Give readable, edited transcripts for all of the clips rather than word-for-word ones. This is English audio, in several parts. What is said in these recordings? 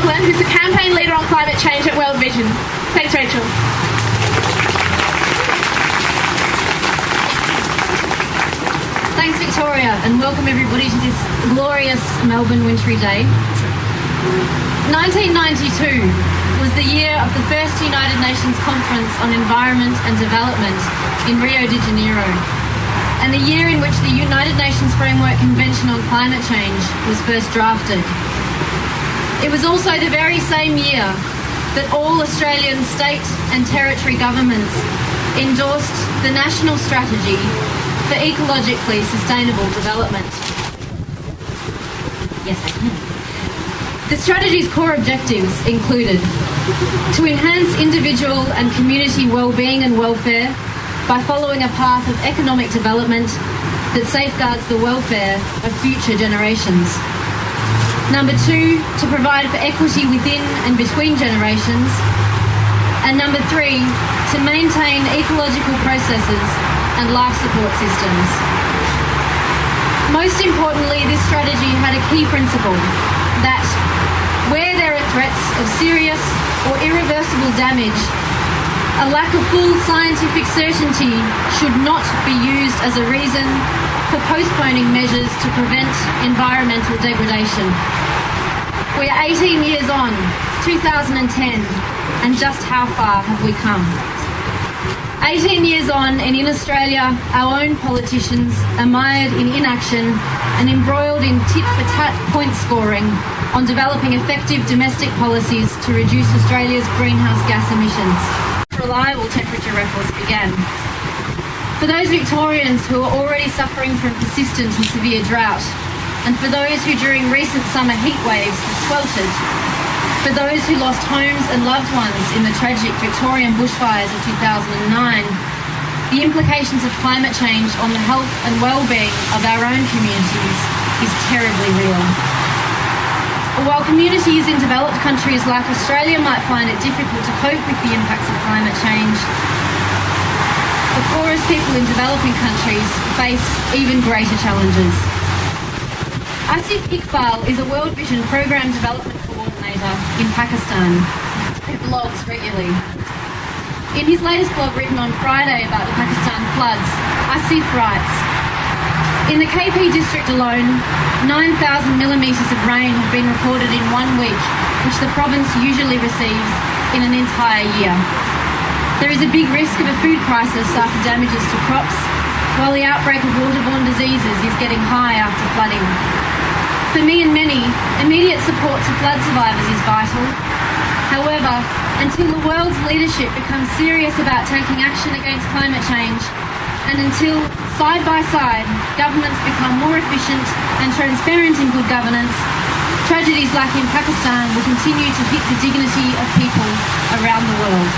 Coghlan, who's the campaign leader on climate change at World Vision. Thanks, Rachel. Thanks, Victoria, and welcome everybody to this glorious Melbourne wintry day. 1992 was the year of the first United Nations Conference on Environment and Development in Rio de Janeiro, and the year in which the United Nations Framework Convention on Climate Change was first drafted. It was also the very same year that all Australian state and territory governments endorsed the National Strategy for Ecologically Sustainable Development. Yes, I can. The strategy's core objectives included to enhance individual and community well-being and welfare by following a path of economic development that safeguards the welfare of future generations. Number 2, to provide for equity within and between generations. And number 3, to maintain ecological processes and life support systems. Most importantly, this strategy had a key principle that where there are threats of serious or irreversible damage, a lack of full scientific certainty should not be used as a reason for postponing measures to prevent environmental degradation. We are 18 years on, 2010, and just how far have we come? 18 years on, and in Australia, our own politicians are mired in inaction and embroiled in tit-for-tat point scoring on developing effective domestic policies to reduce Australia's greenhouse gas emissions. Reliable temperature records began. For those Victorians who are already suffering from persistent and severe drought, and for those who during recent summer heat waves have sweltered, for those who lost homes and loved ones in the tragic Victorian bushfires of 2009, the implications of climate change on the health and well-being of our own communities is terribly real. While communities in developed countries like Australia might find it difficult to cope with the impacts of climate change, the poorest people in developing countries face even greater challenges. Asif Iqbal is a World Vision Program Development Coordinator in Pakistan who blogs regularly. In his latest blog written on Friday about the Pakistan floods, Asif writes, "In the KP district alone, 9,000 millimetres of rain have been recorded in 1 week, which the province usually receives in an entire year. There is a big risk of a food crisis after damages to crops, while the outbreak of waterborne diseases is getting high after flooding. For me and many, immediate support to flood survivors is vital. However, until the world's leadership becomes serious about taking action against climate change, and until, side by side, governments become more efficient and transparent in good governance, tragedies like in Pakistan will continue to hit the dignity of people around the world."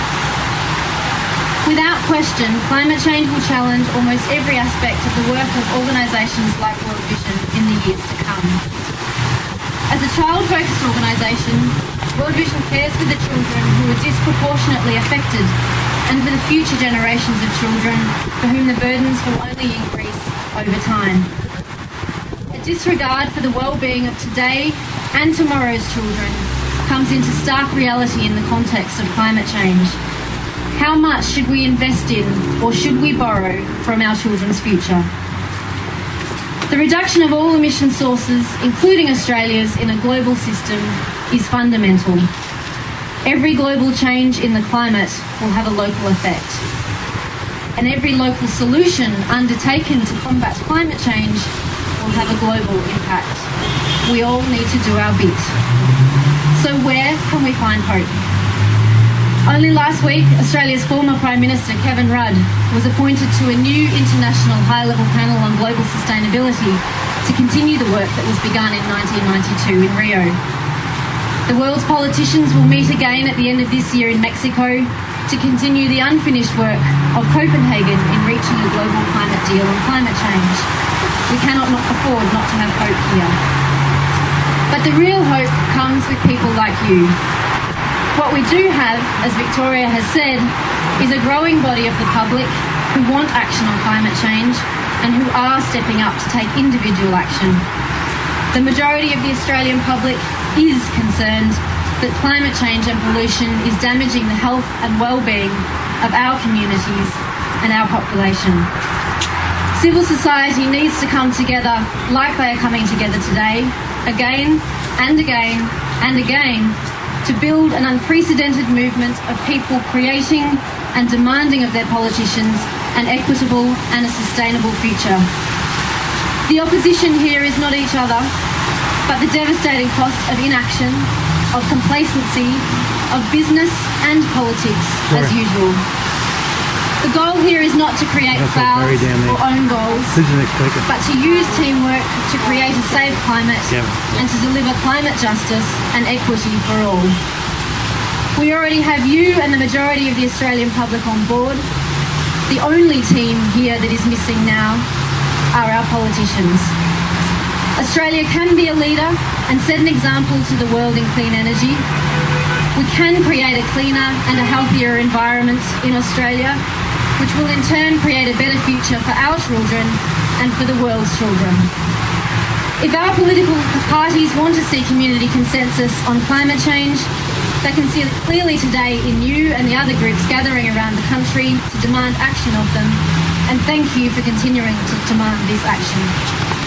Without question, climate change will challenge almost every aspect of the work of organisations like World Vision in the years to come. As a child-focused organisation, World Vision cares for the children who are disproportionately affected and for the future generations of children for whom the burdens will only increase over time. A disregard for the well-being of today and tomorrow's children comes into stark reality in the context of climate change. How much should we invest in, or should we borrow from our children's future? The reduction of all emission sources, including Australia's, in a global system is fundamental. Every global change in the climate will have a local effect. And every local solution undertaken to combat climate change will have a global impact. We all need to do our bit. So where can we find hope? Only last week, Australia's former Prime Minister, Kevin Rudd, was appointed to a new international high-level panel on global sustainability to continue the work that was begun in 1992 in Rio. The world's politicians will meet again at the end of this year in Mexico to continue the unfinished work of Copenhagen in reaching a global climate deal on climate change. We cannot afford not to have hope here. But the real hope comes with people like you. What we do have, as Victoria has said, is a growing body of the public who want action on climate change and who are stepping up to take individual action. The majority of the Australian public is concerned that climate change and pollution is damaging the health and well-being of our communities and our population. Civil society needs to come together like they are coming together today, again and again and again, to build an unprecedented movement of people creating and demanding of their politicians an equitable and a sustainable future. The opposition here is not each other, but the devastating cost of inaction, of complacency, of business and politics, as usual. The goal here is not to create fouls or own goals, but to use teamwork to create a safe climate and to deliver climate justice and equity for all. We already have you and the majority of the Australian public on board. The only team here that is missing now are our politicians. Australia can be a leader and set an example to the world in clean energy. We can create a cleaner and a healthier environment in Australia, which will in turn create a better future for our children and for the world's children. If our political parties want to see community consensus on climate change, they can see it clearly today in you and the other groups gathering around the country to demand action of them, and thank you for continuing to demand this action.